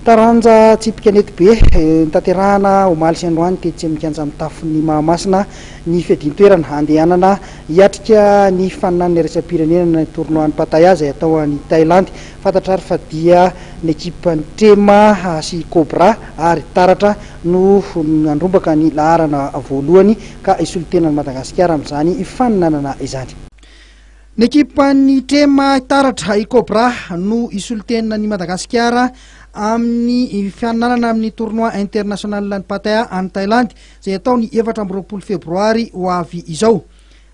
taranja tsipikanety be tanterahana omaly sy androany tetsy mikanja amin'ny tafon'ny Mahamasina ny fiadin-toerana andehanana hiatrika ny faninan'ny iraisam-pirenena ny tournoin Pattaya izay atao any Thaïlande. Fantatra ary fa dia ny ekipan'ny Tema sy Cobra ary Taratra no andrombaka ny laharana voalohany ka isolitenan'i Madagasikara amin'izany faninanana izany. Ny ekipan'ny Tema, Taratra, i Cobra no isolitenan'i Madagasikara amin'ny fianinanana amin'ny tournoi international ny Pattaya any Thaïlande izay atao ny 24 febroary ho avy izao.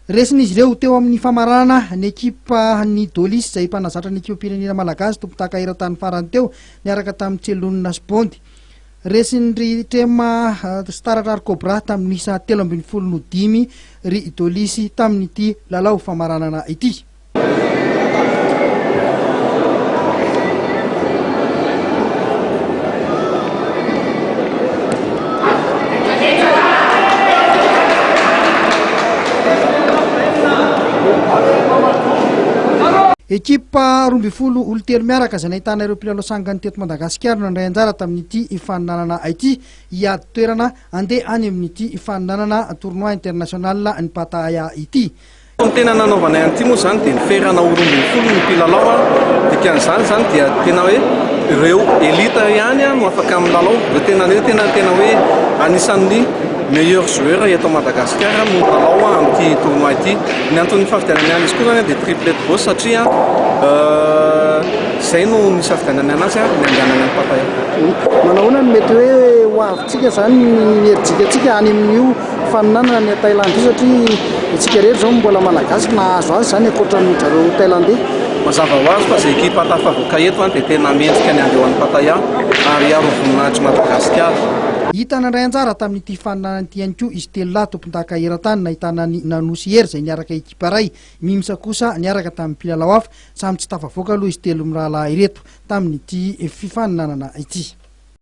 Resin'izy ireo teo amin'ny famarana ny ekipa ny Dolis izay mpanazatra ny ekipa-pirenena malagasy tompon-taka eran-tany farany teo niaraka tamin'ny Tselonina sy Bondy. Resin'ry Tema, Taratra ary Cobra tamin'ny isa 15 ry Dolis tamin'ity lalao famaranana ity. Ekipa 12 olotelo miaraka izay nahitana ireo mpilalao sangany teto Madagasikara no nandray anjara tamin'ity faninanana ity hiady toerana andeha any amin'ity faninanana tournoi international ny Pattaya ity. Ny tena nanaovana ihany ity moa zany dia niferana 12 ny mpilalao dikan'izany zany dia tena hoe ireo elita ihany no afaka milalao tena hoe anisan'ny meilleur joueur eto Madagasikara no milalao amin'ity tournoi ity. Ny antony fafidianany azy koa zany dia triplete boss satria izay no nisafidianany anazy ny andehanany amin'ny Pattaya. Manahoana ny mety hoe ho avintsika zany ny herijikatsika any amin'io faninanana ny Thaïlande satria itsika rehetra zao mbola malagasy nahazo azy zany ankoatran'ny zareo Thaïlandais. Mazava ho azy fa izay ekipa tafavoaka eto dia tena mendrika ny andeha any Pattaya ary aro voninahitry Madagasikara. Hita nandray anjara tamin'ity faninanana ity ihany koa izy telo lahy tompon-taka eran-tany nahitana ny Nanosy Hery izay niaraka ekipa ray, Mimsa kosa niaraka tamin'ny mpilalao hafa, samy tsy tafavoaka aloha izy telo mirahalahy ireto tamin'ity fifaninanana ity.